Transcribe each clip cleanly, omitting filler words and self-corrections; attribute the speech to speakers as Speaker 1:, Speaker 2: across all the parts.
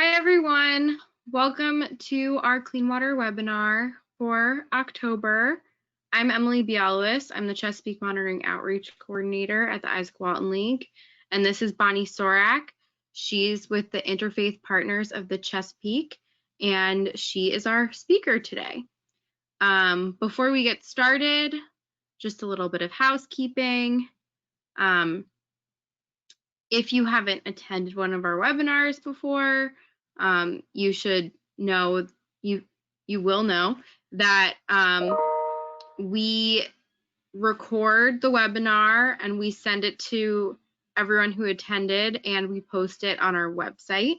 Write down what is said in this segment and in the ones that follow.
Speaker 1: Hi, everyone. Welcome to our Clean Water webinar for October. I'm Emily Bialowis. I'm the Chesapeake Monitoring Outreach Coordinator at the Isaac Walton League. And this is Bonnie Sorak. She's with the Interfaith Partners of the Chesapeake, and she is our speaker today. Before we get started, just a little bit of housekeeping. If you haven't attended one of our webinars before, you should know, you will know that we record the webinar and we send it to everyone who attended, and we post it on our website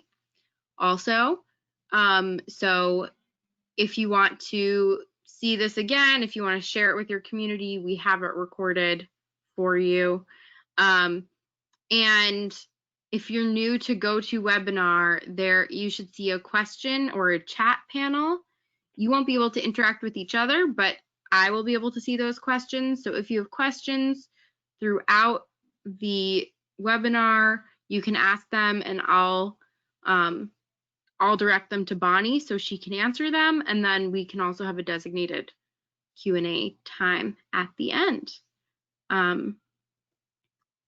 Speaker 1: also. So if you want to see this again, if you want to share it with your community, we have it recorded for you. And if you're new to GoToWebinar, there you should see a question or a chat panel. You won't be able to interact with each other, but I will be able to see those questions. So if you have questions throughout the webinar, you can ask them, and I'll direct them to Bonnie so she can answer them, and then we can also have a designated Q&A time at the end.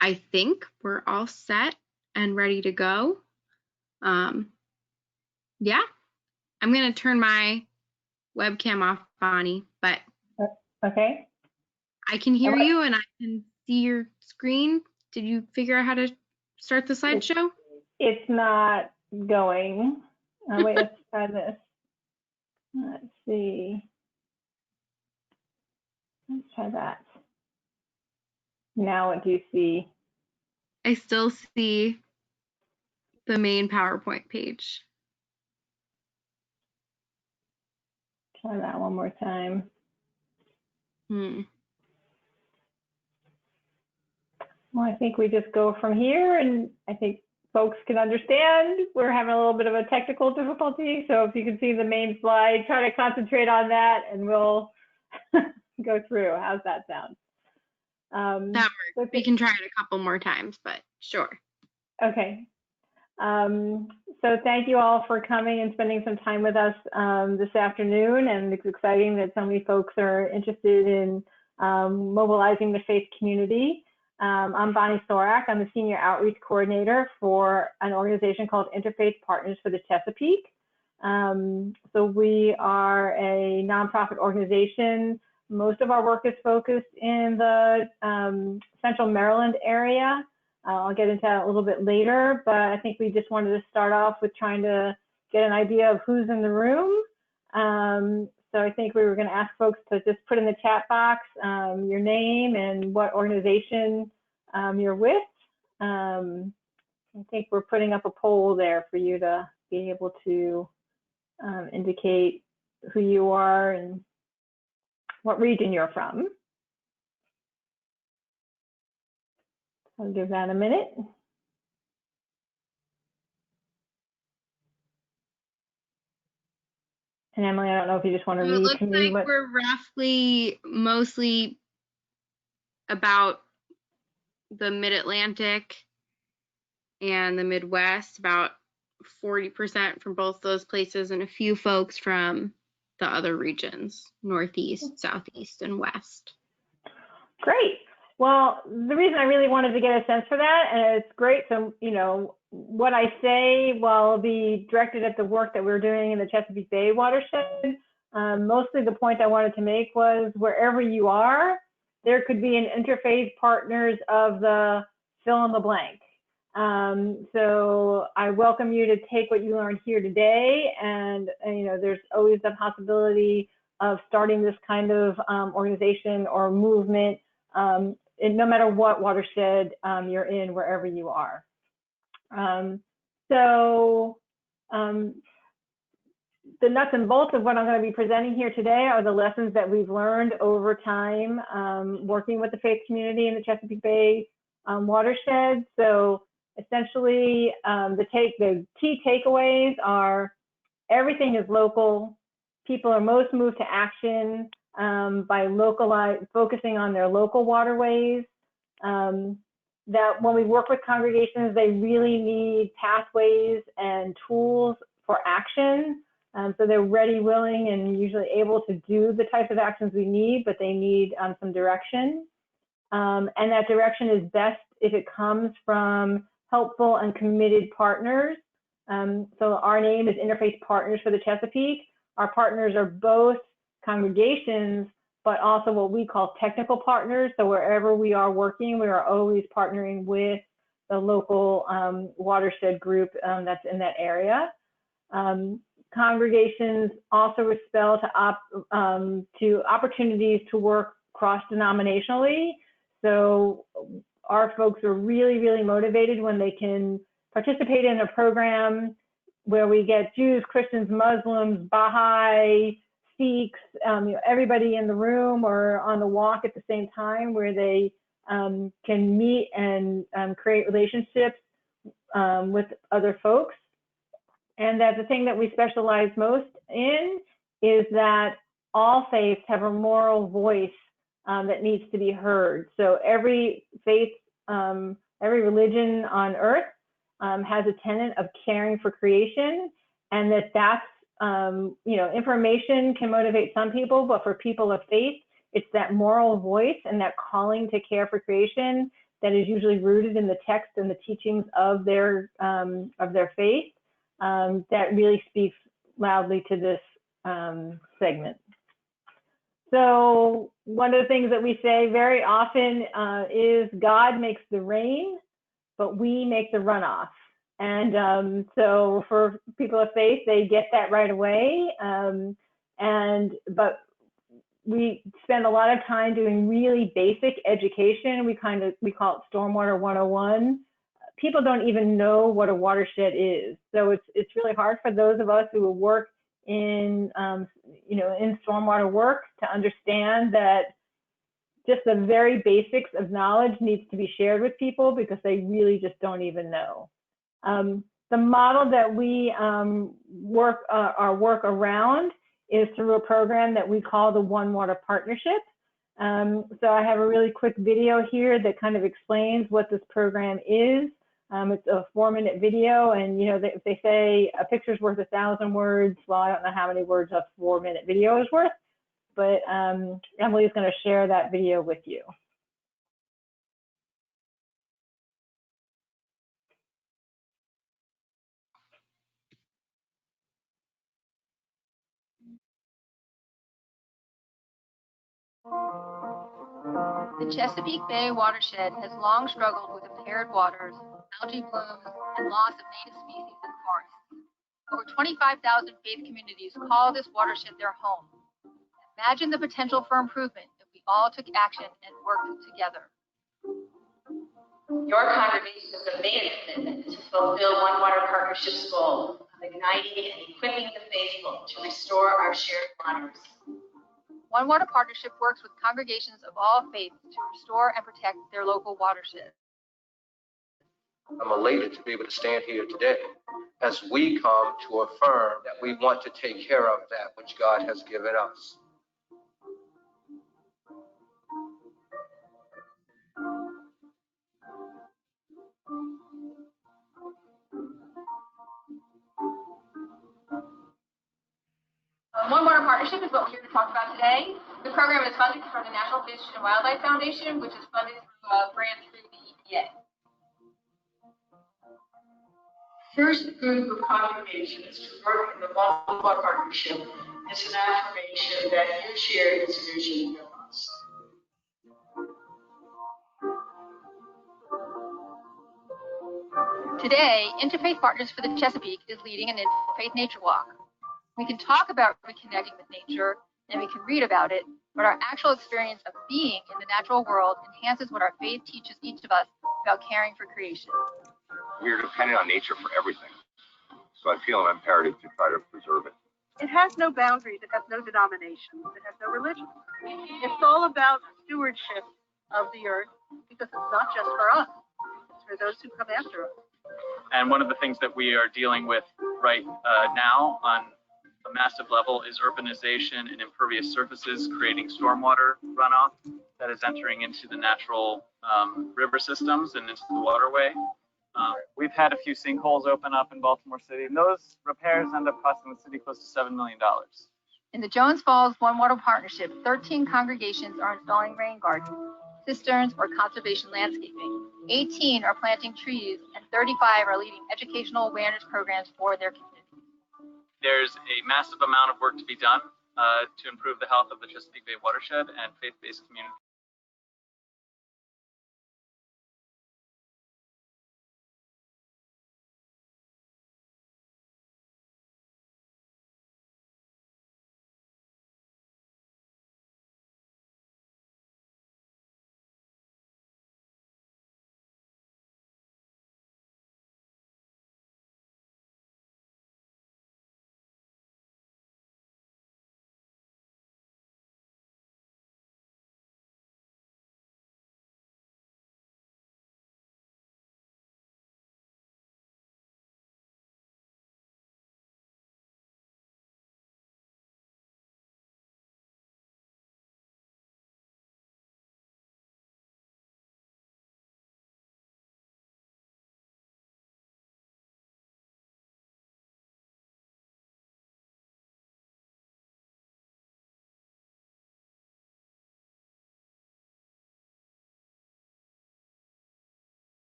Speaker 1: I think we're all set and ready to go. Yeah, I'm going to turn my webcam off, Bonnie, but
Speaker 2: okay.
Speaker 1: I can hear you and I can see your screen. Did you figure out how to start the slideshow?
Speaker 2: It's not going. Wait, let's try this. Let's see. Let's try that. Now what do you see?
Speaker 1: I still see the main PowerPoint page.
Speaker 2: Try that one more time. Well, I think we just go from here, and I think folks can understand. We're having a little bit of a technical difficulty, so if you can see the main slide, try to concentrate on that, and we'll go through. How's that sound?
Speaker 1: That works. We can try it a couple more times, but sure.
Speaker 2: Okay. So thank you all for coming and spending some time with us this afternoon, and it's exciting that so many folks are interested in mobilizing the faith community. I'm Bonnie Sorak. I'm the Senior Outreach Coordinator for an organization called Interfaith Partners for the Chesapeake. So we are a nonprofit organization. Most of our work is focused in the Central Maryland area. I'll get into that a little bit later, but I think we just wanted to start off with trying to get an idea of who's in the room. So I think we were going to ask folks to just put in the chat box your name and what organization you're with. I think we're putting up a poll there for you to be able to indicate who you are and what region you're from. I'll give that a minute. And Emily, I don't know if you just want to read to me.
Speaker 1: It looks like we're roughly mostly about the Mid-Atlantic and the Midwest, about 40% from both those places, and a few folks from the other regions, Northeast, Southeast, and West.
Speaker 2: Great. Well, the reason I really wanted to get a sense for that, and it's great, so, you know, what I say will be directed at the work that we're doing in the Chesapeake Bay watershed. Mostly the point I wanted to make was wherever you are, there could be an interfaith partners of the fill in the blank. So I welcome you to take what you learned here today, and you know, there's always the possibility of starting this kind of organization or movement, no matter what watershed you're in, wherever you are. The nuts and bolts of what I'm going to be presenting here today are the lessons that we've learned over time working with the faith community in the Chesapeake Bay watershed. So essentially, the key takeaways are everything is local. People are most moved to action by focusing on their local waterways. that when we work with congregations, they really need pathways and tools for action. So they're ready, willing, and usually able to do the types of actions we need, but they need some direction. And that direction is best if it comes from helpful and committed partners. So our name is Interfaith Partners for the Chesapeake. Our partners are both congregations, but also what we call technical partners. So wherever we are working, we are always partnering with the local watershed group that's in that area. Congregations also respond to opportunities to work cross-denominationally. So our folks are really, really motivated when they can participate in a program where we get Jews, Christians, Muslims, Baha'i, Sikhs, everybody in the room or on the walk at the same time, where they can meet and create relationships with other folks. And that the thing that we specialize most in is that all faiths have a moral voice that needs to be heard. So every faith, every religion on earth has a tenet of caring for creation, and that's, information can motivate some people, but for people of faith, it's that moral voice and that calling to care for creation that is usually rooted in the text and the teachings of their faith that really speaks loudly to this segment. So one of the things that we say very often is God makes the rain, but we make the runoff. And so for people of faith, they get that right away. But we spend a lot of time doing really basic education. We call it Stormwater 101. People don't even know what a watershed is. So it's really hard for those of us who work in in stormwater work to understand that just the very basics of knowledge needs to be shared with people, because they really just don't even know. The model that we work our work around is through a program that we call the One Water Partnership. So I have a really quick video here that kind of explains what this program is. It's a 4-minute video, and if they say a picture's worth 1,000 words, well, I don't know how many words a 4-minute video is worth, but Emily's going to share that video with you.
Speaker 3: The Chesapeake Bay watershed has long struggled with impaired waters, algae blooms, and loss of native species and forests. Over 25,000 faith communities call this watershed their home. Imagine the potential for improvement if we all took action and worked together.
Speaker 4: Your congregation has made a commitment to fulfill One Water Partnership's goal of igniting and equipping the faithful to restore our shared waters.
Speaker 3: One Water Partnership works with congregations of all faiths to restore and protect their local watersheds.
Speaker 5: I'm elated to be able to stand here today as we come to affirm that we want to take care of that which God has given us.
Speaker 3: One Water Partnership is what we're here to talk about today. The program is funded from the National Fish and Wildlife Foundation, which is funded through a grant through the EPA.
Speaker 4: First group of congregations to work in the One Water Partnership is an affirmation that you share this vision with us.
Speaker 3: Today, Interfaith Partners for the Chesapeake is leading an Interfaith Nature Walk. We can talk about reconnecting with nature, and we can read about it, but our actual experience of being in the natural world enhances what our faith teaches each of us about caring for creation.
Speaker 6: We are dependent on nature for everything, so I feel an imperative to try to preserve it.
Speaker 7: It has no boundaries, it has no denominations, it has no religion. It's all about stewardship of the earth, because it's not just for us, it's for those who come after us.
Speaker 8: And one of the things that we are dealing with right now on a massive level is urbanization and impervious surfaces creating stormwater runoff. that is entering into the natural river systems and into the waterway. We've had a few sinkholes open up in Baltimore City, and those repairs end up costing the city close to $7 million.
Speaker 3: In the Jones Falls One Water Partnership, 13 congregations are installing rain gardens, cisterns, or conservation landscaping. 18 are planting trees, and 35 are leading educational awareness programs for their communities.
Speaker 8: There's a massive amount of work to be done to improve the health of the Chesapeake Bay watershed and faith-based communities.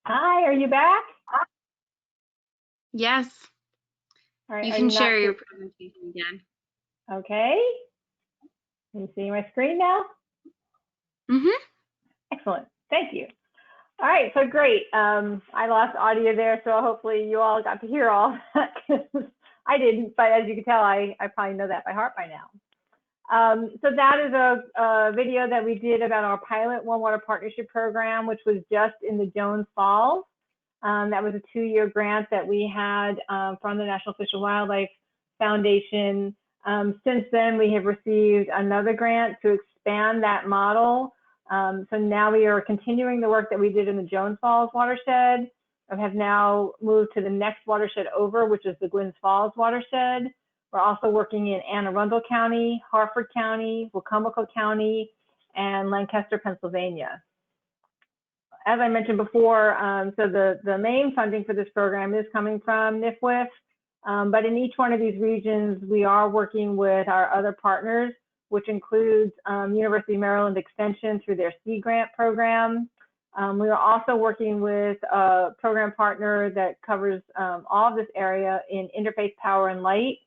Speaker 2: Hi, are you back?
Speaker 1: Yes.
Speaker 2: All right,
Speaker 1: You
Speaker 2: are
Speaker 1: can
Speaker 2: you
Speaker 1: share
Speaker 2: not
Speaker 1: your presentation again.
Speaker 2: Okay. Can you see my screen now?
Speaker 1: Mm-hmm.
Speaker 2: Excellent. Thank you. All right, so great. I lost audio there, so hopefully you all got to hear all that. I didn't, but as you can tell, I probably know that by heart by now. So that is a video that we did about our pilot One Water Partnership program, which was just in the Jones Falls. That was a 2-year grant that we had from the National Fish and Wildlife Foundation. Since then, we have received another grant to expand that model. So now we are continuing the work that we did in the Jones Falls watershed, and have now moved to the next watershed over, which is the Glens Falls watershed. We're also working in Anne Arundel County, Harford County, Wacomico County, and Lancaster, Pennsylvania. As I mentioned before, so the main funding for this program is coming from NIFWIF, but in each one of these regions, we are working with our other partners, which includes University of Maryland Extension through their Sea Grant program. We are also working with a program partner that covers all of this area in Interfaith Power and Light.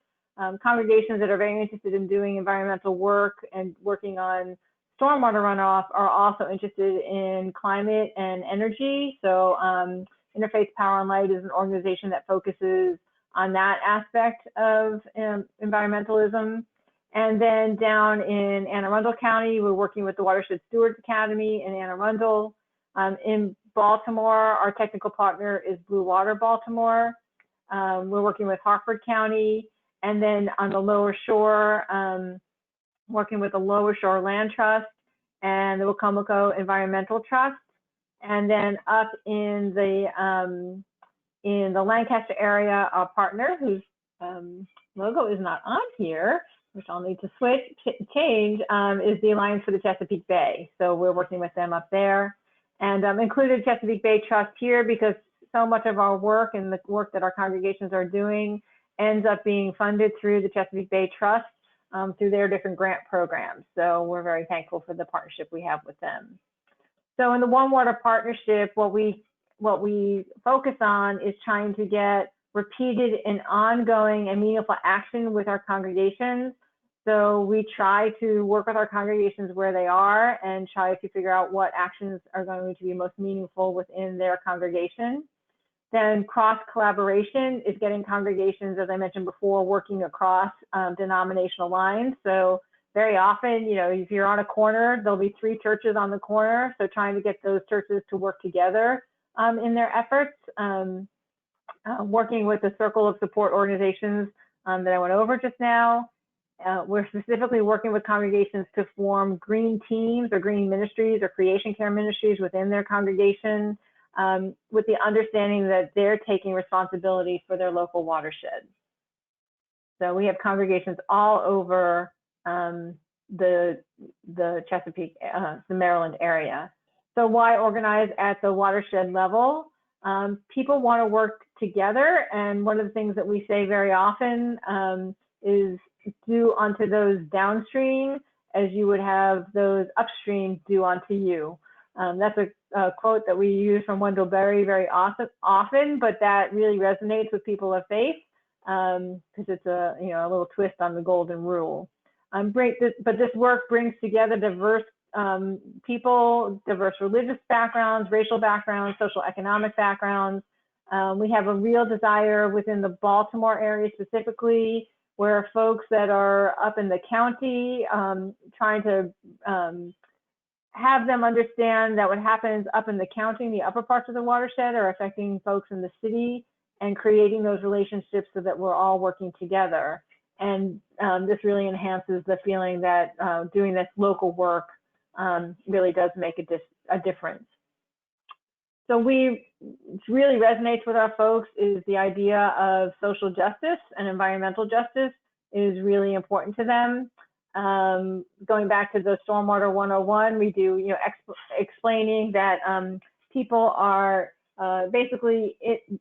Speaker 2: Congregations that are very interested in doing environmental work and working on stormwater runoff are also interested in climate and energy. So Interfaith Power and Light is an organization that focuses on that aspect of environmentalism. And then down in Anne Arundel County, we're working with the Watershed Stewards Academy in Anne Arundel. In Baltimore, our technical partner is Blue Water Baltimore. We're working with Harford County. And then on the Lower Shore, working with the Lower Shore Land Trust and the Wacomico Environmental Trust. And then up in the Lancaster area, our partner, whose logo is not on here, which I'll need to change, is the Alliance for the Chesapeake Bay. So we're working with them up there, and included Chesapeake Bay Trust here because so much of our work and the work that our congregations are doing ends up being funded through the Chesapeake Bay Trust through their different grant programs. So we're very thankful for the partnership we have with them. So in the One Water Partnership, what we focus on is trying to get repeated and ongoing and meaningful action with our congregations. So we try to work with our congregations where they are and try to figure out what actions are going to be most meaningful within their congregation. Then cross collaboration is getting congregations, as I mentioned before, working across denominational lines. So very often, you know, if you're on a corner, there'll be 3 churches on the corner. So trying to get those churches to work together in their efforts. Working with the circle of support organizations that I went over just now. We're specifically working with congregations to form green teams or green ministries or creation care ministries within their congregation, with the understanding that they're taking responsibility for their local watershed. So we have congregations all over the Chesapeake, the Maryland area. So why organize at the watershed level? People want to work together, and one of the things that we say very often is do unto those downstream as you would have those upstream do unto you. That's a quote that we use from Wendell Berry very often, but that really resonates with people of faith because it's a little twist on the golden rule. But this work brings together diverse people, diverse religious backgrounds, racial backgrounds, social economic backgrounds. We have a real desire within the Baltimore area specifically, where folks that are up in the county, trying to have them understand that what happens up in the county, in the upper parts of the watershed, are affecting folks in the city, and creating those relationships so that we're all working together. And this really enhances the feeling that doing this local work really does make a difference. So really resonates with our folks is the idea of social justice and environmental justice is really important to them. Going back to the Stormwater 101, we do explaining that people are basically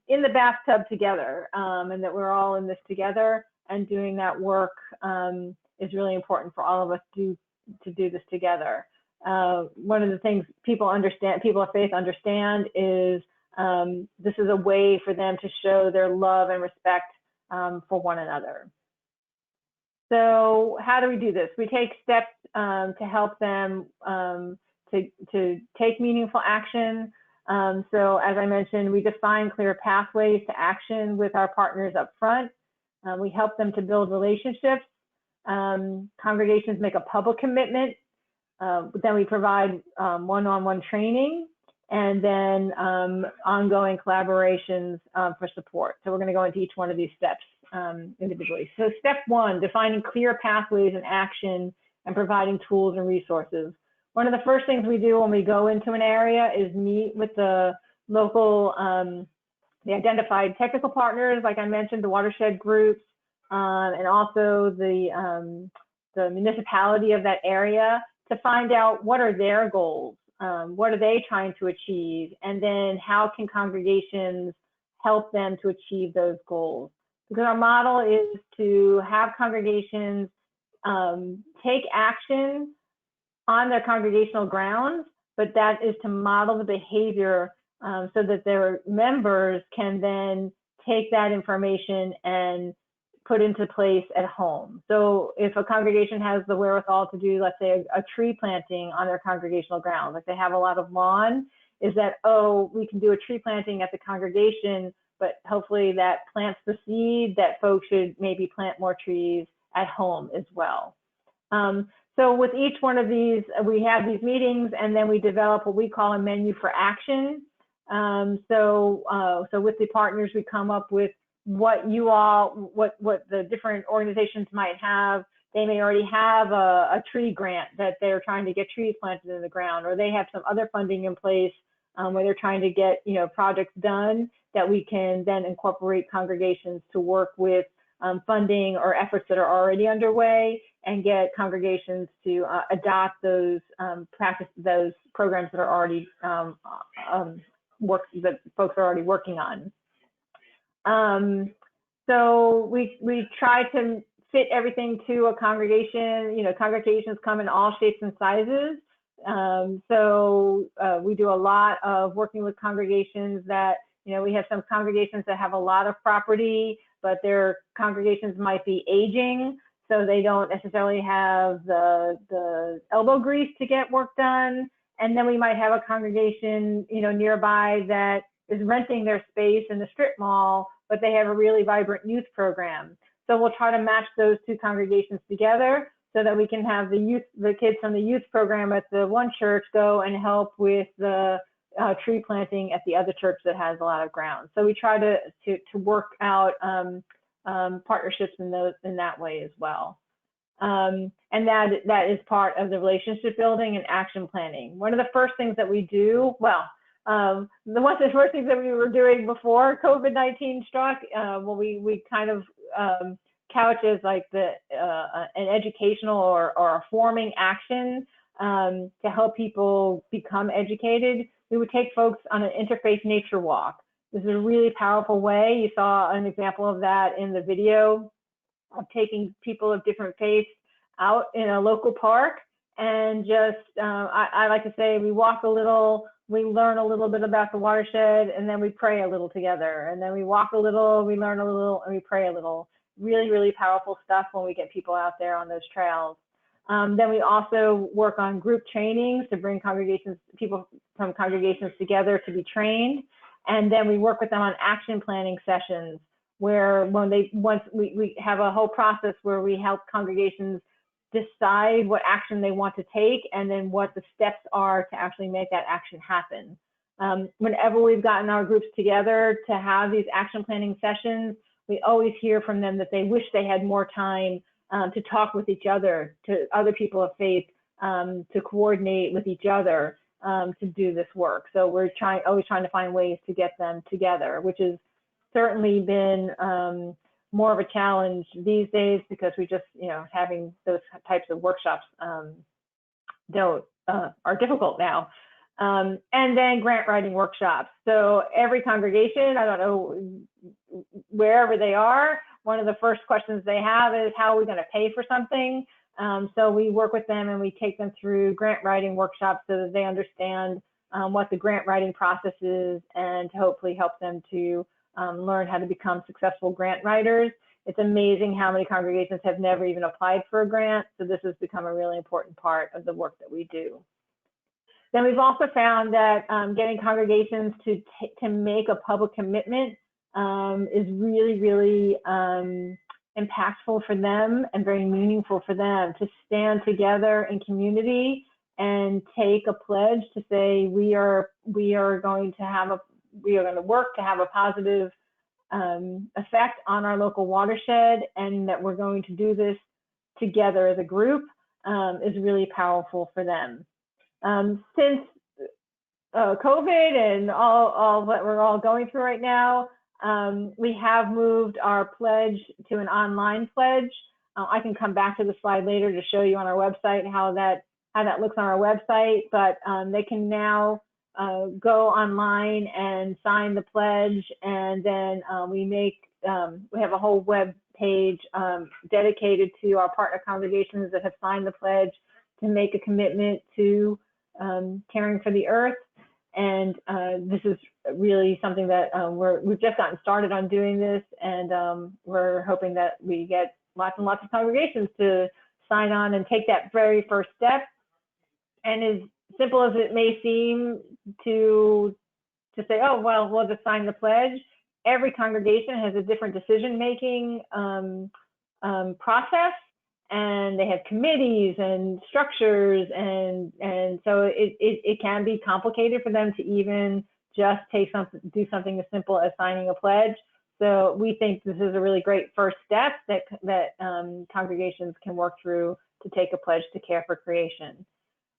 Speaker 2: in the bathtub together, and that we're all in this together, and doing that work is really important for all of us to do this together. One of the things people of faith understand is this is a way for them to show their love and respect for one another. So how do we do this? We take steps to help them to take meaningful action. So as I mentioned, we define clear pathways to action with our partners up front. We help them to build relationships. Congregations make a public commitment. Then we provide one-on-one training, and then ongoing collaborations for support. So we're going to go into each one of these steps individually. So step one, defining clear pathways and action and providing tools and resources. One of the first things we do when we go into an area is meet with the local, the identified technical partners, like I mentioned, the watershed groups, and also the municipality of that area, to find out what are their goals, what are they trying to achieve, and then how can congregations help them to achieve those goals. Because our model is to have congregations take action on their congregational grounds, but that is to model the behavior so that their members can then take that information and put into place at home. So if a congregation has the wherewithal to do, let's say, a tree planting on their congregational grounds, like they have a lot of lawn, is that, oh, we can do a tree planting at the congregation, but hopefully that plants the seed that folks should maybe plant more trees at home as well. So with each one of these, we have these meetings, and then we develop what we call a menu for action. So with the partners, we come up with what the different organizations might have. They may already have a tree grant that they're trying to get trees planted in the ground, or they have some other funding in place where they're trying to get projects done that we can then incorporate congregations to work with funding or efforts that are already underway, and get congregations to adopt those those programs that are already that folks are already working on. So we try to fit everything to a congregation. Congregations come in all shapes and sizes. So we do a lot of working with congregations that, we have some congregations that have a lot of property, but their congregations might be aging, so they don't necessarily have the elbow grease to get work done. And then we might have a congregation, nearby that is renting their space in the strip mall, but they have a really vibrant youth program. So we'll try to match those two congregations together so that we can have the kids from the youth program at the one church go and help with the tree planting at the other church that has a lot of ground. So we try to work out partnerships in that way as well. And that is part of the relationship building and action planning. One of the first things that we do, the first things that we were doing before COVID-19 struck, we kind of couch as like an educational or a forming action to help people become educated. We would take folks on an interfaith nature walk. This is a really powerful way. You saw an example of that in the video of taking people of different faiths out in a local park and just, I like to say, we walk a little, we learn a little bit about the watershed, and then we pray a little together. And then we walk a little, we learn a little, and we pray a little. Really, really powerful stuff when we get people out there on those trails. Then we also work on group trainings to bring people from congregations together to be trained. And then we work with them on action planning sessions where once we have a whole process where we help congregations decide what action they want to take and then what the steps are to actually make that action happen. Whenever we've gotten our groups together to have these action planning sessions, we always hear from them that they wish they had more time to talk with each other, to other people of faith, to coordinate with each other to do this work. So we're always trying to find ways to get them together, which has certainly been more of a challenge these days because we just, having those types of workshops are difficult now. And then grant writing workshops. So every congregation, I don't know, wherever they are, one of the first questions they have is, how are we going to pay for something? So we work with them and we take them through grant writing workshops so that they understand what the grant writing process is and to hopefully help them to learn how to become successful grant writers. It's amazing how many congregations have never even applied for a grant. So this has become a really important part of the work that we do. Then we've also found that getting congregations to make a public commitment is really, really impactful for them and very meaningful for them to stand together in community and take a pledge to say we are going to work to have a positive effect on our local watershed, and that we're going to do this together as a group is really powerful for them. Since COVID and all that we're all going through right now, we have moved our pledge to an online pledge. I can come back to the slide later to show you on our website how that looks on our website, but they can now go online and sign the pledge, and then we have a whole web page dedicated to our partner congregations that have signed the pledge to make a commitment to caring for the earth. And this is really something that we've just gotten started on doing this, and we're hoping that we get lots and lots of congregations to sign on and take that very first step. And as simple as it may seem to say, oh, well, we'll just sign the pledge, every congregation has a different decision-making process, and they have committees and structures, and so it can be complicated for them to even just do something as simple as signing a pledge. So we think this is a really great first step that congregations can work through to take a pledge to care for creation.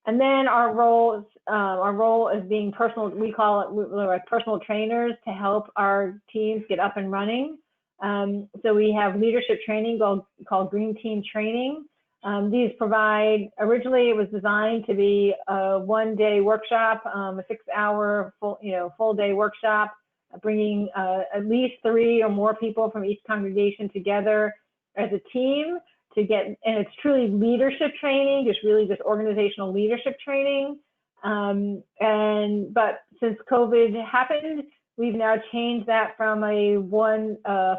Speaker 2: And then our role is being personal. We call it, we're like personal trainers to help our teams get up and running. So we have leadership training called Green Team Training. These provide, originally it was designed to be a one-day workshop, a 6-hour full day workshop, bringing at least 3 or more people from each congregation together as a team to get, and it's truly leadership training, just organizational leadership training. But since COVID happened, we've now changed that from a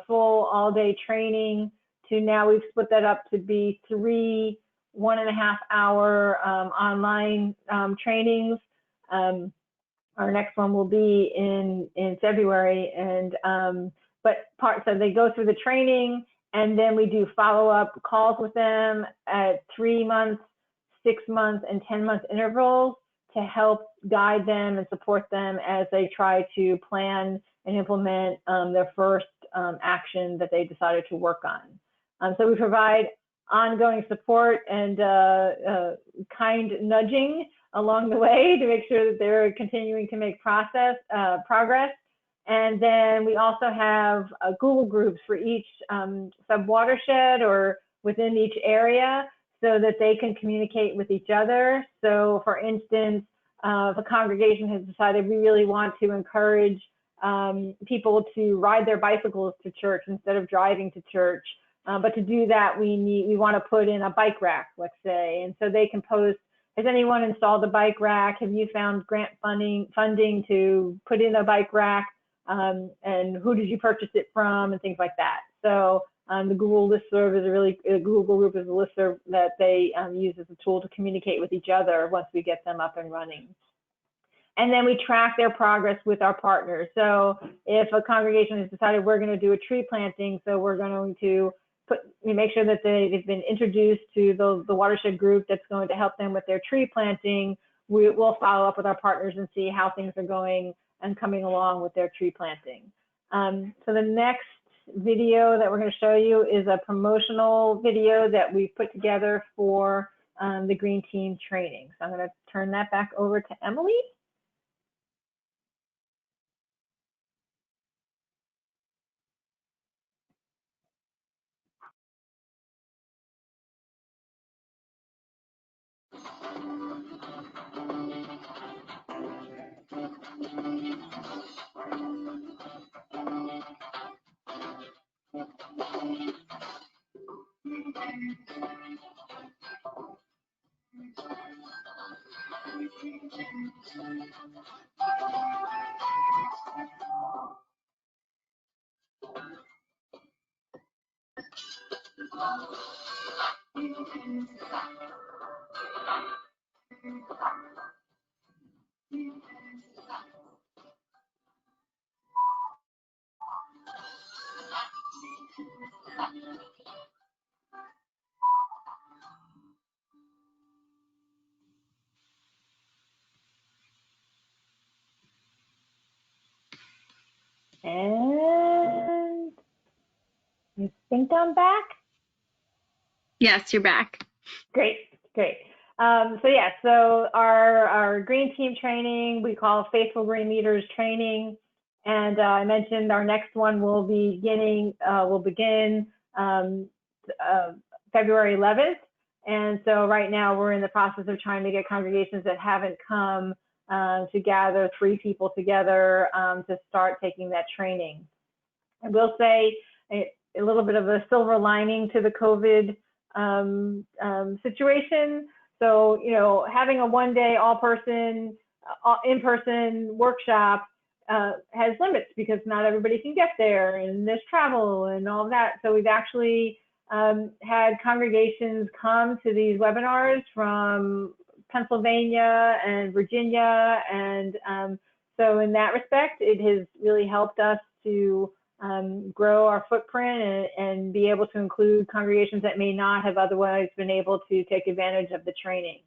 Speaker 2: full all-day training to now we've split that up to be 3 1.5-hour online trainings. Our next one will be in February, and so they go through the training, and then we do follow-up calls with them at 3 months, 6 months, and 10-month intervals to help guide them and support them as they try to plan and implement their first action that they decided to work on. So we provide ongoing support and kind nudging along the way to make sure that they're continuing to make progress. And then we also have Google groups for each sub-watershed or within each area so that they can communicate with each other. So for instance, if a congregation has decided we really want to encourage people to ride their bicycles to church instead of driving to church, but to do that, we want to put in a bike rack, let's say, and so they can post, has anyone installed a bike rack? Have you found grant funding to put in a bike rack? And who did you purchase it from, and things like that. So the Google listserv is Google group is a listserv that they use as a tool to communicate with each other once we get them up and running. And then we track their progress with our partners. So if a congregation has decided we're going to do a tree planting, so we're going to make sure that they've been introduced to the watershed group that's going to help them with their tree planting, we'll follow up with our partners and see how things are going and coming along with their tree planting. So the next video that we're going to show you is a promotional video that we put together for the Green Team training. So I'm going to turn that back over to Emily. And you think I'm back?
Speaker 1: Yes, you're back.
Speaker 2: Great. So our Green Team training, we call Faithful Green Leaders Training. And I mentioned our next one will begin February 11th. And so right now we're in the process of trying to get congregations that haven't come to gather 3 people together to start taking that training. I will say a little bit of a silver lining to the COVID situation. So, having a one-day all-person, in-person workshop has limits because not everybody can get there, and there's travel and all of that. So we've actually had congregations come to these webinars from Pennsylvania and Virginia, and so in that respect, it has really helped us to grow our footprint and be able to include congregations that may not have otherwise been able to take advantage of the training.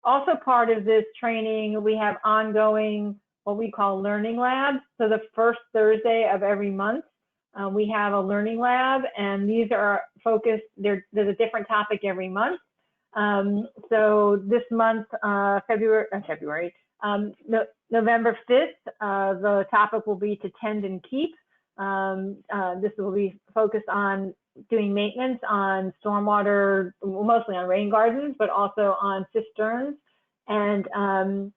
Speaker 2: Also part of this training, we have ongoing what we call learning labs. So the first Thursday of every month, we have a learning lab, and these are focused, there's a different topic every month. So this month, November 5th, the topic will be to tend and keep. This will be focused on doing maintenance on stormwater, mostly on rain gardens, but also on cisterns. And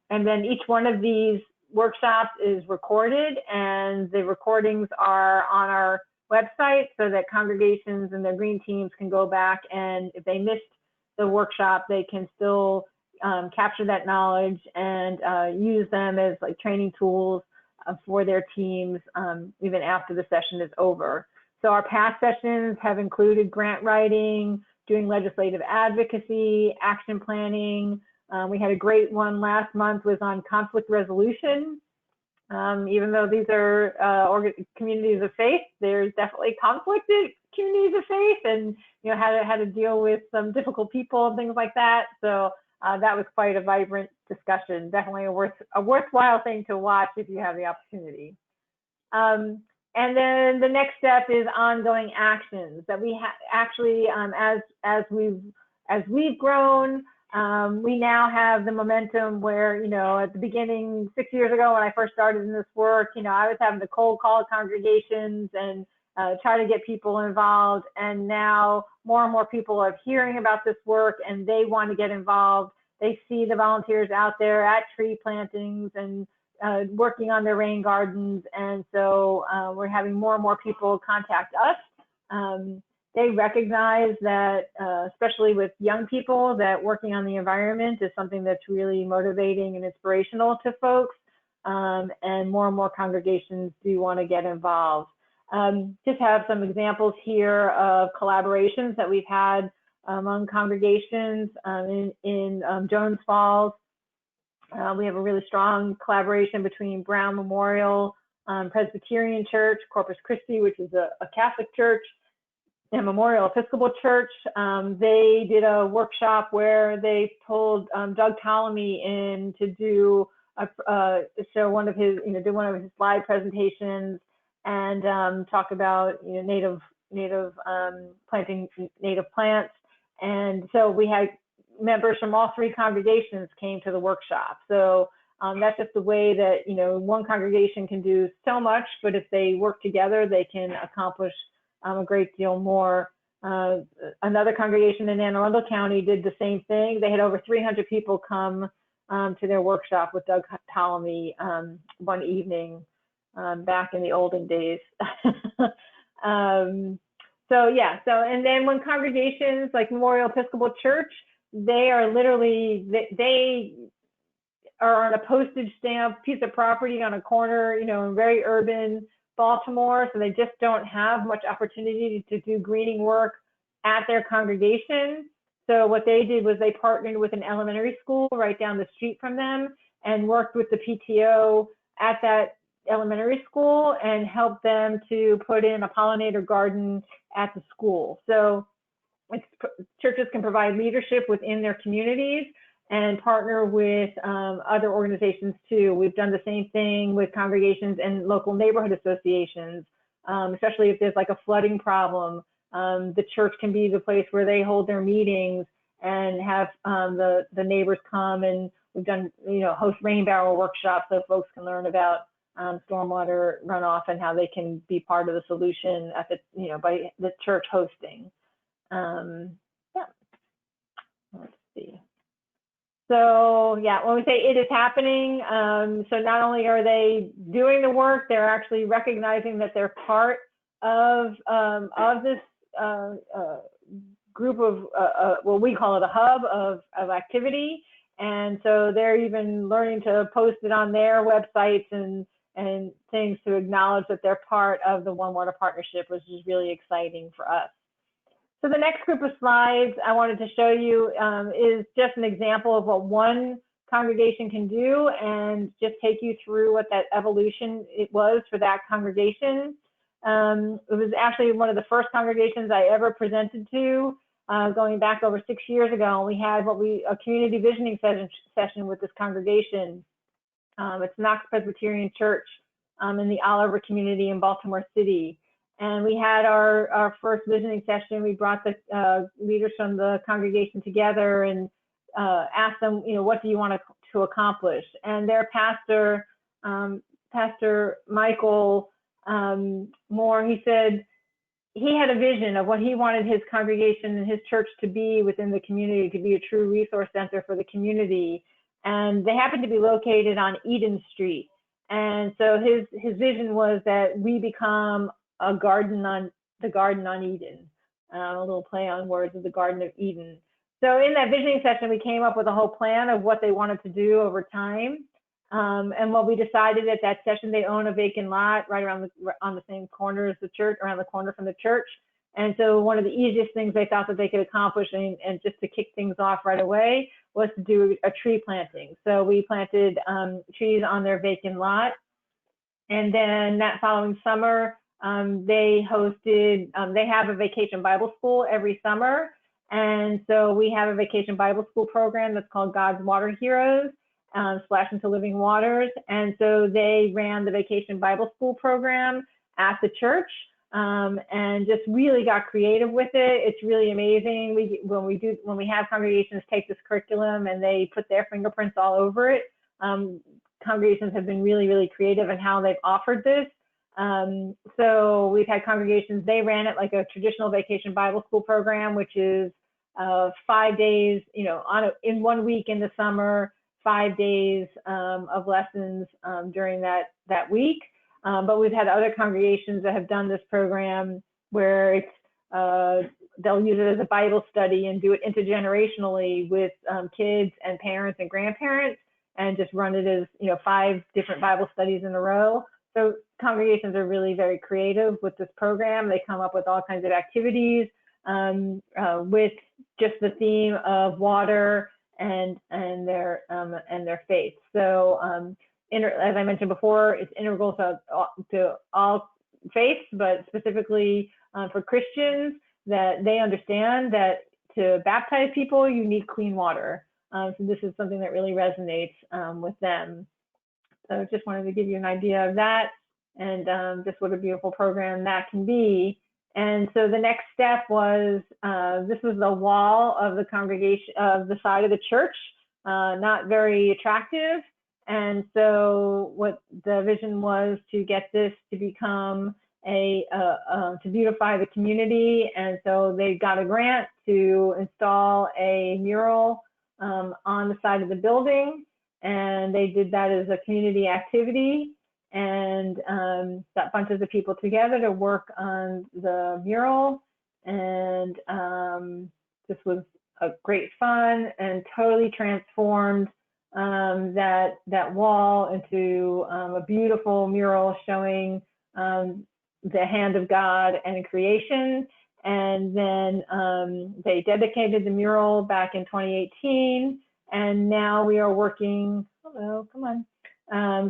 Speaker 2: then each one of these workshops is recorded, and the recordings are on our website so that congregations and their green teams can go back, and if they missed the workshop, they can still capture that knowledge and use them as like training tools for their teams even after the session is over. So our past sessions have included grant writing, doing legislative advocacy, action planning. We had a great one last month was on conflict resolution. Even though these are communities of faith, there's definitely conflicted communities of faith, and how to deal with some difficult people and things like that. So that was quite a vibrant discussion. Definitely a worthwhile thing to watch if you have the opportunity. And then the next step is ongoing actions that we actually, as we've grown, we now have the momentum where, at the beginning, 6 years ago when I first started in this work, I was having to cold call congregations and try to get people involved. And now more and more people are hearing about this work and they want to get involved. They see the volunteers out there at tree plantings and working on their rain gardens. And so we're having more and more people contact us. They recognize that, especially with young people, that working on the environment is something that's really motivating and inspirational to folks. And more congregations do want to get involved. Just have some examples here of collaborations that we've had among congregations in Jones Falls. We have a really strong collaboration between Brown Memorial Presbyterian Church, Corpus Christi, which is a Catholic church, and Memorial Episcopal Church. They did a workshop where they pulled Doug Ptolemy in to do show one of his, do one of his slide presentations and talk about native planting native plants. And so we had members from all three congregations came to the workshop. So that's just the way that one congregation can do so much, but if they work together, they can accomplish a great deal more. Another congregation in Anne Arundel County did the same thing. They had over 300 people come to their workshop with Doug Ptolemy one evening back in the olden days. And then when congregations like Memorial Episcopal Church, they are literally, they are on a postage stamp piece of property on a corner, in very urban Baltimore, so they just don't have much opportunity to do greening work at their congregation. So what they did was they partnered with an elementary school right down the street from them and worked with the PTO at that elementary school and helped them to put in a pollinator garden at the school. So churches can provide leadership within their communities and partner with other organizations too. We've done the same thing with congregations and local neighborhood associations, especially if there's like a flooding problem. The church can be the place where they hold their meetings and have the neighbors come, and we've done, host rain barrel workshops so folks can learn about stormwater runoff and how they can be part of the solution at the, by the church hosting. Let's see. So when we say it is happening, so not only are they doing the work, they're actually recognizing that they're part of this group of, well, we call it a hub of activity. And so they're even learning to post it on their websites and things to acknowledge that they're part of the One Water Partnership, which is really exciting for us. So the next group of slides I wanted to show you is just an example of what one congregation can do and just take you through what that evolution it was for that congregation. It was actually one of the first congregations I ever presented to, going back over 6 years ago. We had a community visioning session with this congregation. It's Knox Presbyterian Church in the Oliver community in Baltimore City. And we had our first visioning session. We brought the leaders from the congregation together and asked them, what do you want to accomplish? And their pastor, Pastor Michael Moore, he said he had a vision of what he wanted his congregation and his church to be within the community, to be a true resource center for the community. And they happened to be located on Eden Street. And so his vision was that we become a garden on Eden, a little play on words of the Garden of Eden. So in that visioning session, we came up with a whole plan of what they wanted to do over time. And what we decided at that session, they own a vacant lot right around on the same corner as the church, around the corner from the church. And so one of the easiest things they thought that they could accomplish, and just to kick things off right away, was to do a tree planting. So we planted trees on their vacant lot. And then that following summer, they hosted, they have a vacation Bible school every summer. And so we have a vacation Bible school program that's called God's Water Heroes, Splash into Living Waters. And so they ran the vacation Bible school program at the church, and just really got creative with it. It's really amazing. When we have congregations take this curriculum and they put their fingerprints all over it, congregations have been really, really creative in how they've offered this. So we've had congregations, they ran it like a traditional vacation Bible school program, which is 5 days, in 1 week in the summer, 5 days of lessons during that week. But we've had other congregations that have done this program where it's they'll use it as a Bible study and do it intergenerationally with kids and parents and grandparents, and just run it as 5 different Bible studies in a row. So congregations are really very creative with this program. They come up with all kinds of activities with just the theme of water and their faith. So as I mentioned before, it's integral to all faiths, but specifically for Christians, that they understand that to baptize people, you need clean water. So this is something that really resonates with them. So just wanted to give you an idea of that, and just what a beautiful program that can be. And so the next step was, this was the wall of the congregation, of the side of the church, not very attractive. And so what the vision was to get this to become to beautify the community. And so they got a grant to install a mural on the side of the building. And they did that as a community activity, and got bunches of people together to work on the mural. And this was a great fun and totally transformed that wall into a beautiful mural showing the hand of God and creation. And then they dedicated the mural back in 2018. And now we are working, hello, come on.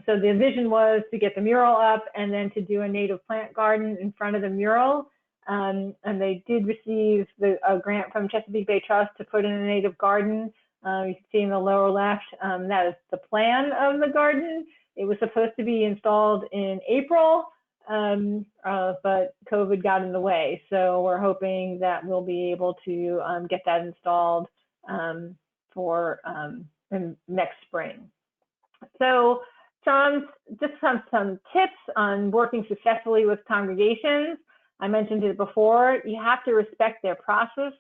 Speaker 2: So the vision was to get the mural up and then to do a native plant garden in front of the mural. And they did receive a grant from Chesapeake Bay Trust to put in a native garden. You can see in the lower left, that is the plan of the garden. It was supposed to be installed in April, but COVID got in the way. So we're hoping that we'll be able to get that installed for next spring. So some tips on working successfully with congregations. I mentioned it before, you have to respect their process.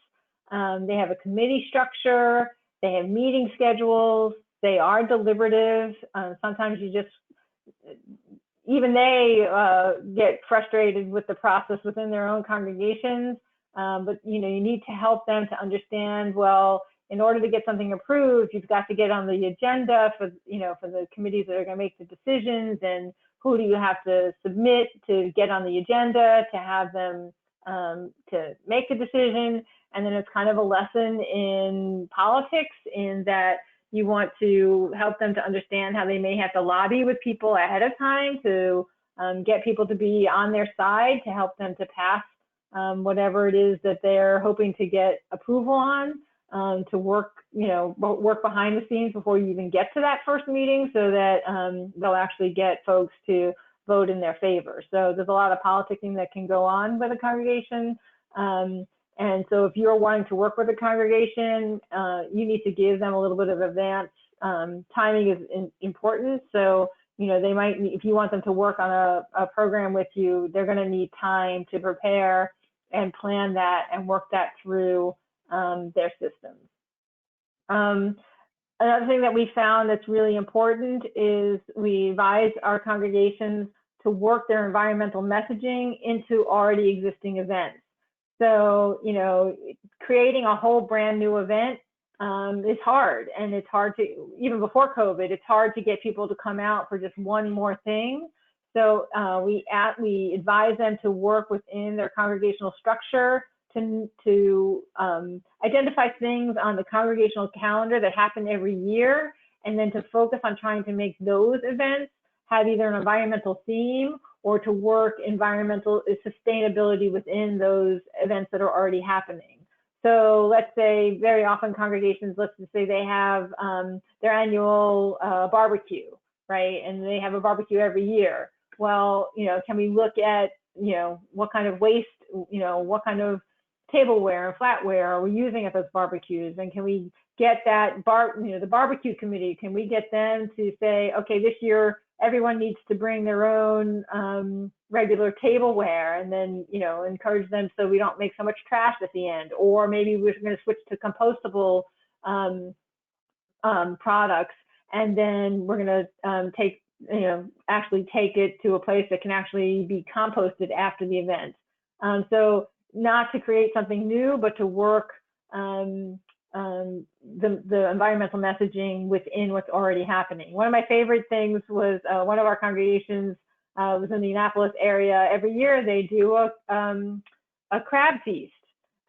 Speaker 2: They have a committee structure, they have meeting schedules, they are deliberative. Sometimes even they get frustrated with the process within their own congregations, but you need to help them to understand, well, in order to get something approved, you've got to get on the agenda for the committees that are going to make the decisions, and who do you have to submit to get on the agenda to have them to make a decision. And then it's kind of a lesson in politics, in that you want to help them to understand how they may have to lobby with people ahead of time to get people to be on their side, to help them to pass whatever it is that they're hoping to get approval on, to work behind the scenes before you even get to that first meeting, so that they'll actually get folks to vote in their favor. So there's a lot of politicking that can go on with a congregation. And so if you're wanting to work with a congregation, you need to give them a little bit of advance. Timing is important. So, they might, if you want them to work on a program with you, they're going to need time to prepare and plan that and work that through their systems. Another thing that we found that's really important is we advise our congregations to work their environmental messaging into already existing events. So, creating a whole brand new event is hard, and it's hard to, even before COVID, it's hard to get people to come out for just one more thing. So we advise them to work within their congregational structure to identify things on the congregational calendar that happen every year, and then to focus on trying to make those events have either an environmental theme or to work environmental sustainability within those events that are already happening. So let's say very often congregations, let's just say they have their annual barbecue, right? And they have a barbecue every year. well, can we look at, what kind of waste, what kind of tableware and flatware are we using at those barbecues? And can we get that the barbecue committee, can we get them to say, okay, this year everyone needs to bring their own regular tableware, and then, encourage them so we don't make so much trash at the end. Or maybe we're going to switch to compostable products, and then we're going to actually take it to a place that can actually be composted after the event. So not to create something new, but to work the environmental messaging within what's already happening. One of my favorite things was one of our congregations was in the Annapolis area. Every year they do a crab feast.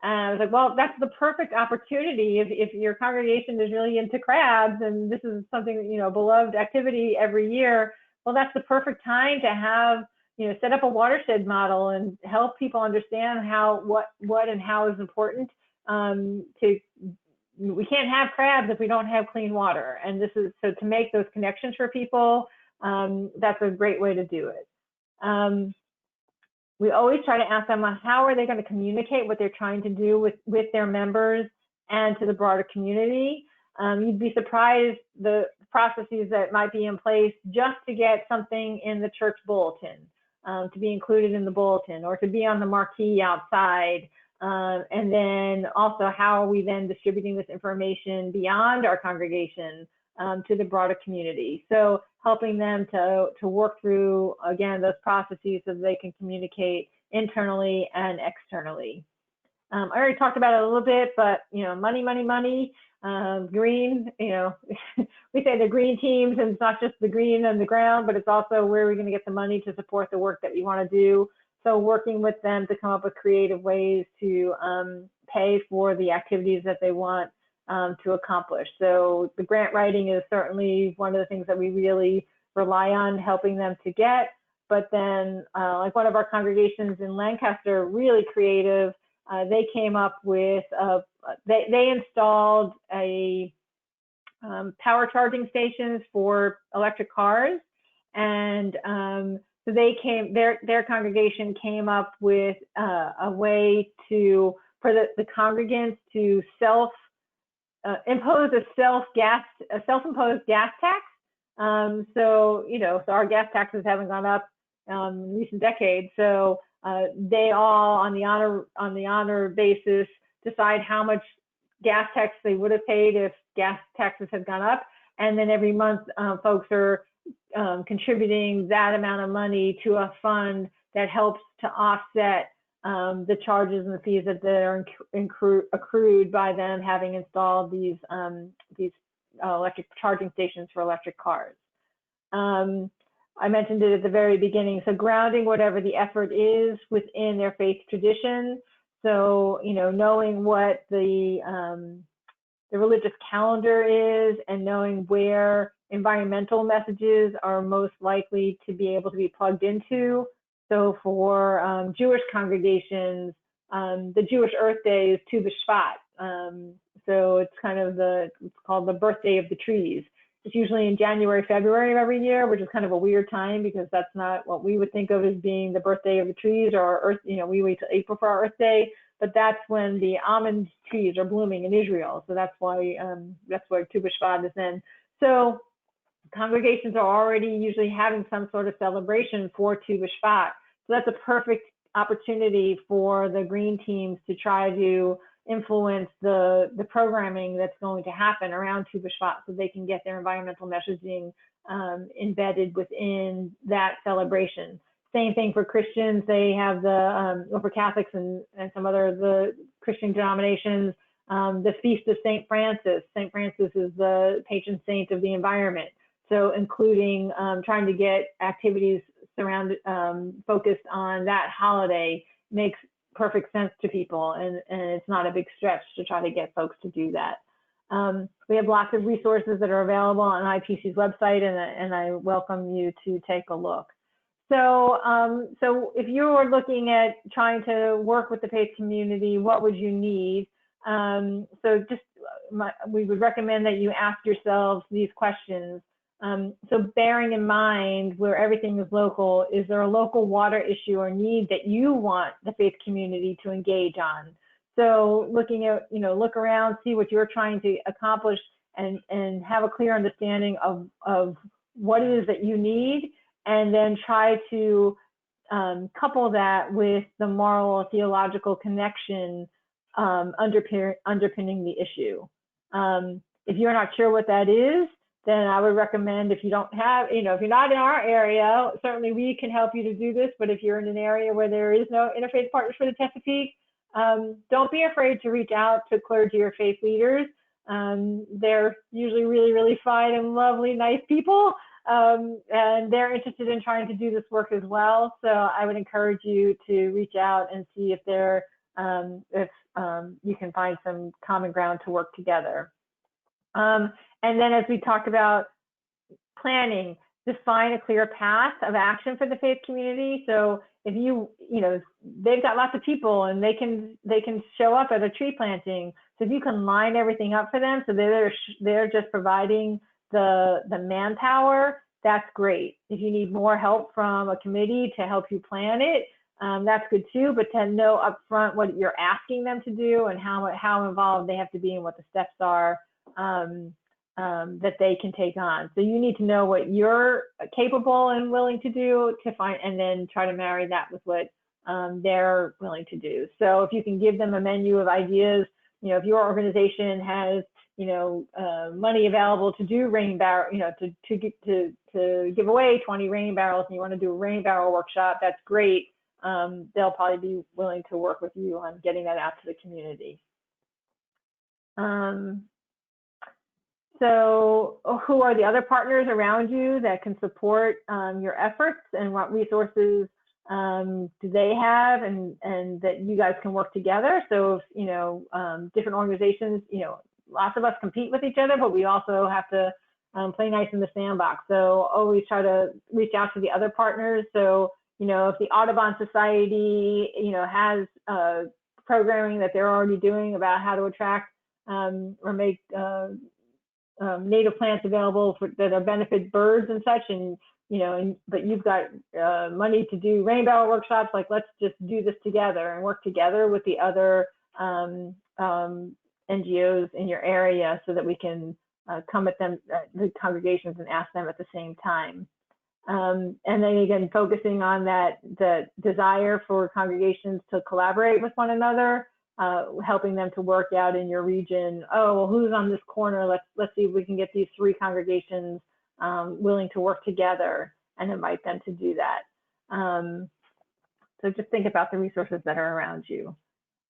Speaker 2: And I was like, well, that's the perfect opportunity if your congregation is really into crabs, and this is something, beloved activity every year. Well, that's the perfect time to have, set up a watershed model and help people understand what and how is important. We can't have crabs if we don't have clean water. And this is, so to make those connections for people, that's a great way to do it. We always try to ask them, how are they going to communicate what they're trying to do with their members and to the broader community? You'd be surprised the processes that might be in place just to get something in the church bulletin, to be included in the bulletin, or to be on the marquee outside. And then also, how are we then distributing this information beyond our congregation to the broader community? So helping them to work through, again, those processes so they can communicate internally and externally. I already talked about it a little bit, but, money, money, money, green, we say the green teams, and it's not just the green on the ground, but it's also where we're going to get the money to support the work that we want to do. So working with them to come up with creative ways to pay for the activities that they want to accomplish. So the grant writing is certainly one of the things that we really rely on helping them to get. But then like one of our congregations in Lancaster, really creative, they came up with, they installed a power charging stations for electric cars. And so their congregation came up with a way for the congregants to impose a self-imposed gas tax. So our gas taxes haven't gone up in recent decades. So they all, on the honor basis, decide how much gas tax they would have paid if gas taxes had gone up, and then every month folks are contributing that amount of money to a fund that helps to offset the charges and the fees that are accrued by them having installed these electric charging stations for electric cars. I mentioned it at the very beginning. So grounding whatever the effort is within their faith tradition. So knowing what the religious calendar is, and knowing where environmental messages are most likely to be able to be plugged into. So for Jewish congregations, the Jewish Earth Day is Tu B'Shvat. So it's kind of it's called the birthday of the trees. It's usually in January, February of every year, which is kind of a weird time because that's not what we would think of as being the birthday of the trees, or Earth. We wait till April for our Earth Day, but that's when the almond trees are blooming in Israel. So that's why Tu B'Shvat is in. So congregations are already usually having some sort of celebration for Tu B'Shvat. So that's a perfect opportunity for the green teams to try to influence the programming that's going to happen around Tu B'Shvat, so they can get their environmental messaging embedded within that celebration. Same thing for Christians. They have for Catholics and some other the Christian denominations, the Feast of St. Francis. St. Francis is the patron saint of the environment. So including trying to get activities focused on that holiday makes perfect sense to people, and it's not a big stretch to try to get folks to do that. We have lots of resources that are available on IPC's website, and I welcome you to take a look. So, if you were looking at trying to work with the faith community, what would you need? We would recommend that you ask yourselves these questions. So bearing in mind where everything is local, is there a local water issue or need that you want the faith community to engage on? So looking at, look around, see what you're trying to accomplish, and have a clear understanding of what it is that you need, and then try to couple that with the moral or theological connection underpinning the issue. If you're not sure what that is, then I would recommend, if you don't have, if you're not in our area, certainly we can help you to do this. But if you're in an area where there is no interfaith partners for the Chesapeake, don't be afraid to reach out to clergy or faith leaders. They're usually really, really fine and lovely, nice people. And they're interested in trying to do this work as well. So I would encourage you to reach out and see if you can find some common ground to work together. And then, as we talked about, planning, define a clear path of action for the faith community. So if they've got lots of people and they can show up at a tree planting. So if you can line everything up for them, so they're just providing the manpower, that's great. If you need more help from a committee to help you plan it, that's good too. But to know upfront what you're asking them to do and how involved they have to be and what the steps are that they can take on. So you need to know what you're capable and willing to do and then try to marry that with what they're willing to do. So if you can give them a menu of ideas, if your organization has money available to do rain barrel, to give away 20 rain barrels, and you want to do a rain barrel workshop, that's great. They'll probably be willing to work with you on getting that out to the community. So who are the other partners around you that can support your efforts, and what resources do they have, and that you guys can work together? So if, different organizations, lots of us compete with each other, but we also have to play nice in the sandbox. So always try to reach out to the other partners. So, if the Audubon Society, has programming that they're already doing about how to attract or make native plants available that are benefit birds and such, but you've got money to do rain barrel workshops, like let's just do this together and work together with the other NGOs in your area so that we can come at them, the congregations, and ask them at the same time. And then again, focusing on the desire for congregations to collaborate with one another, helping them to work out in your region. Oh, well, who's on this corner? Let's see if we can get these 3 congregations willing to work together, and invite them to do that. So just think about the resources that are around you.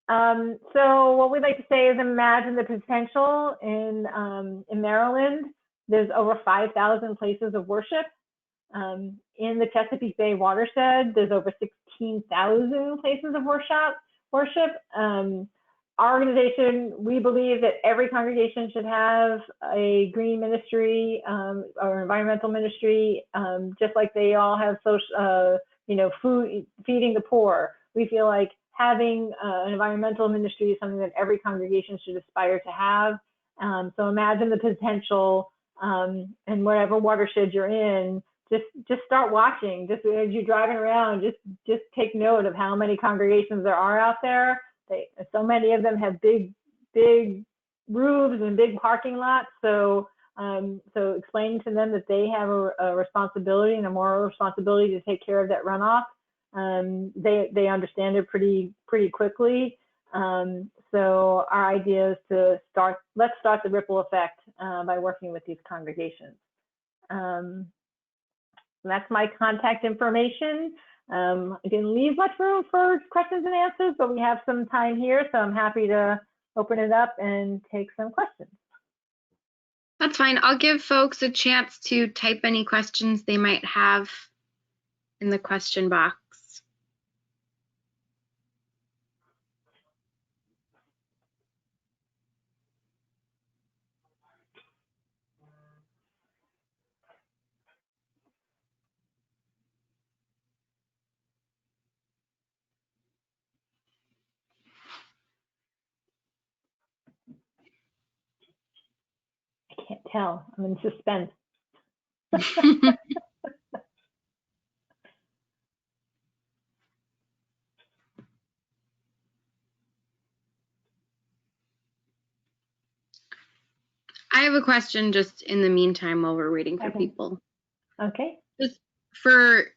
Speaker 2: So what we'd like to say is, imagine the potential in Maryland. There's over 5,000 places of worship. In the Chesapeake Bay watershed, there's over 16,000 places of worship. Our organization, we believe that every congregation should have a green ministry or environmental ministry, just like they all have social, food, feeding the poor. We feel like having an environmental ministry is something that every congregation should aspire to have. So imagine the potential, and whatever watershed you're in, just start watching. Just as you're driving around, just take note of how many congregations there are out there. So many of them have big roofs and big parking lots. So explaining to them that they have a responsibility and a moral responsibility to take care of that runoff. They understand it pretty quickly. So our idea is let's start the ripple effect by working with these congregations. That's my contact information. I didn't leave much room for questions and answers, but we have some time here, so I'm happy to open it up and take some questions.
Speaker 1: That's fine. I'll give folks a chance to type any questions they might have in the question box.
Speaker 2: I can't tell. I'm in suspense.
Speaker 1: I have a question just in the meantime while we're waiting for people.
Speaker 2: Okay.
Speaker 1: Just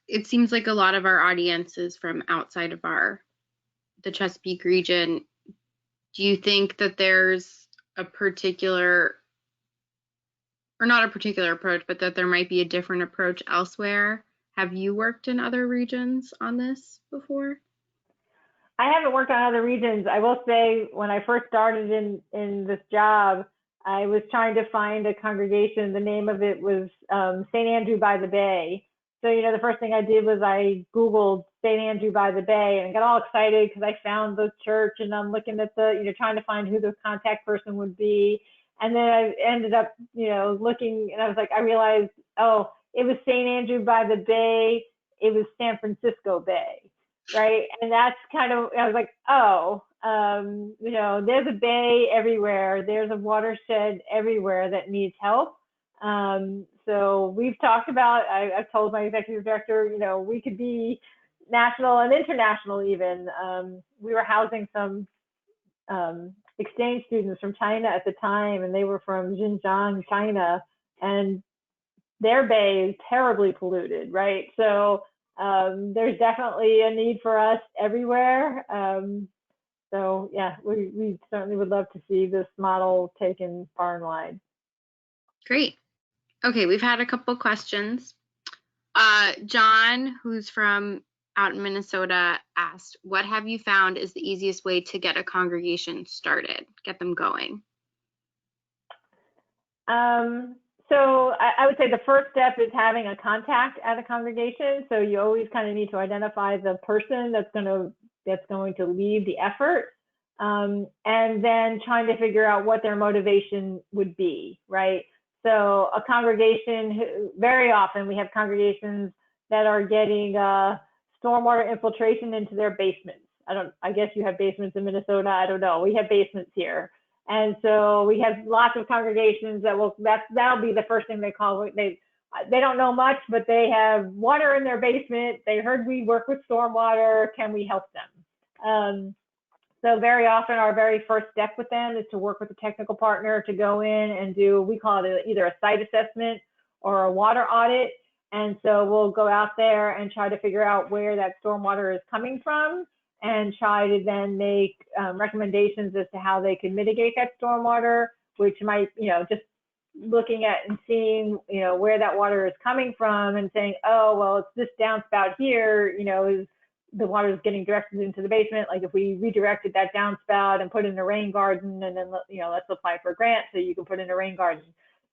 Speaker 1: it seems like a lot of our audience is from outside of the Chesapeake region. Do you think that there's a particular, or not a particular approach, but that there might be a different approach elsewhere? Have you worked in other regions on this before?
Speaker 2: I haven't worked on other regions. I will say when I first started in this job, I was trying to find a congregation. The name of it was St. Andrew by the Bay. So, the first thing I did was I Googled St. Andrew by the Bay and I got all excited because I found the church and I'm looking at trying to find who the contact person would be. And then I ended up, looking and I was like, I realized, oh, it was St. Andrew by the Bay. It was San Francisco Bay. Right. And that's kind of, I was like, oh, there's a bay everywhere. There's a watershed everywhere that needs help. So we've talked about, I've told my executive director, we could be national and international even. We were housing some exchange students from China at the time, and they were from Xinjiang, China, and their bay is terribly polluted, right? So there's definitely a need for us everywhere. So yeah, we certainly would love to see this model taken far and wide.
Speaker 1: Great. Okay, we've had a couple questions. John, who's from out in Minnesota, asked, what have you found is the easiest way to get a congregation started, get them going?
Speaker 2: So I would say the first step is having a contact at a congregation. So you always kind of need to identify the person that's going to lead the effort, and then trying to figure out what their motivation would be, right? So a congregation, very often we have congregations that are getting stormwater infiltration into their basements. I guess you have basements in Minnesota. I don't know. We have basements here. And so we have lots of congregations that'll be the first thing they call. They don't know much, but they have water in their basement. They heard we work with stormwater. Can we help them? So very often our very first step with them is to work with a technical partner to go in and do, we call it either a site assessment or a water audit. And so we'll go out there and try to figure out where that stormwater is coming from and try to then make recommendations as to how they can mitigate that stormwater, which might, just looking at and seeing, where that water is coming from and saying, oh, well, it's this downspout here, is the water is getting directed into the basement. Like if we redirected that downspout and put in a rain garden, and then, let's apply for a grant so you can put in a rain garden.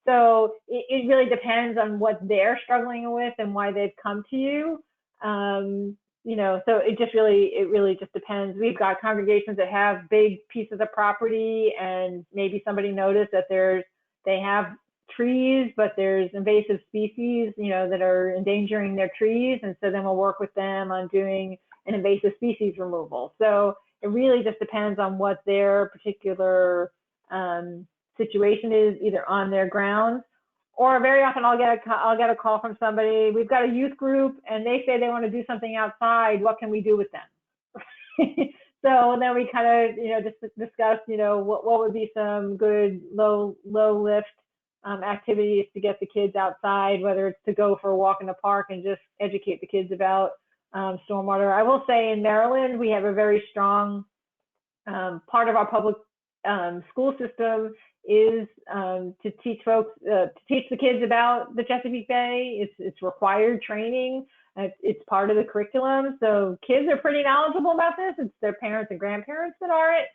Speaker 2: So it really depends on what they're struggling with and why they've come to you. So it really just depends. We've got congregations that have big pieces of property, and maybe somebody noticed that they have trees, but there's invasive species, that are endangering their trees. And so then we'll work with them on doing an invasive species removal. So it really just depends on what their particular situation is, either on their grounds, or very often I'll get a call from somebody. We've got a youth group and they say they want to do something outside. What can we do with them? So then we kind of, just discuss, what would be some good low lift activities to get the kids outside, whether it's to go for a walk in the park and just educate the kids about stormwater. I will say in Maryland, we have a very strong part of our public school system is to teach the kids about the Chesapeake Bay. It's required training. It's part of the curriculum. So kids are pretty knowledgeable about this. It's their parents and grandparents that aren't.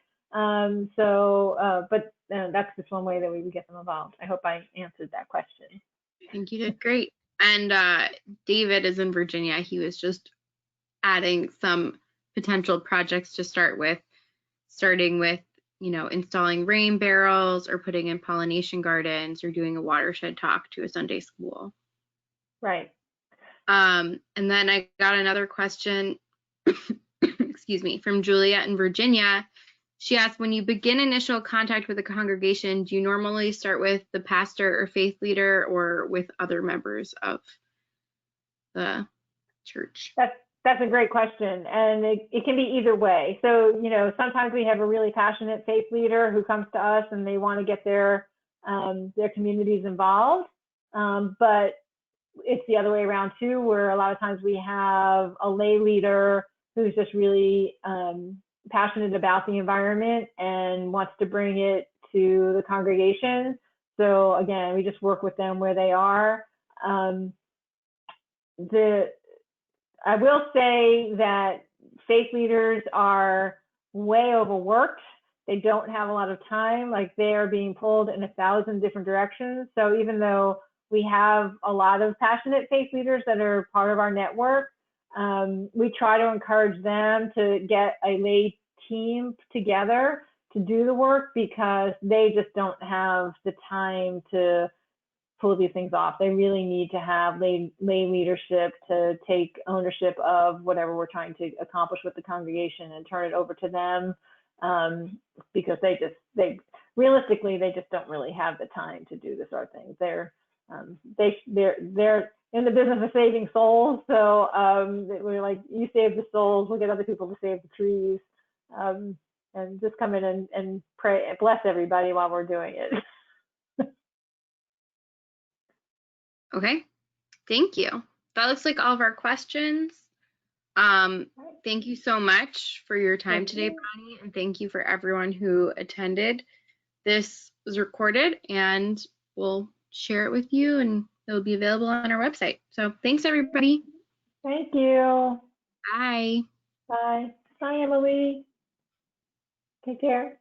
Speaker 2: But that's just one way that we would get them involved. I hope I answered that question.
Speaker 1: I think you did great. And David is in Virginia. He was just adding some potential projects to start with, starting with, installing rain barrels or putting in pollination gardens or doing a watershed talk to a Sunday school.
Speaker 2: Right.
Speaker 1: And then I got another question, excuse me, from Julia in Virginia. She asked, when you begin initial contact with a congregation, do you normally start with the pastor or faith leader or with other members of the church?
Speaker 2: That's a great question, and it can be either way. So, you know, sometimes we have a really passionate faith leader who comes to us and they want to get their communities involved, but it's the other way around too, where a lot of times we have a lay leader who's just really passionate about the environment and wants to bring it to the congregation. So again, we just work with them where they are. I will say that faith leaders are way overworked. They don't have a lot of time, like they are being pulled in 1,000 different directions. So even though we have a lot of passionate faith leaders that are part of our network, we try to encourage them to get a lay team together to do the work, because they just don't have the time to pull these things off. They really need to have lay leadership to take ownership of whatever we're trying to accomplish with the congregation and turn it over to them, because they realistically, they just don't really have the time to do this sort of thing. They're in the business of saving souls. So we're like, you save the souls, we'll get other people to save the trees, and just come in and pray, bless everybody while we're doing it.
Speaker 1: Okay, thank you. That looks like all of our questions. Thank you so much for your time today, Bonnie, and thank you for everyone who attended. This was recorded and we'll share it with you, and it'll be available on our website. So thanks, everybody.
Speaker 2: Thank you.
Speaker 1: Bye.
Speaker 2: Bye. Bye, Emily. Take care.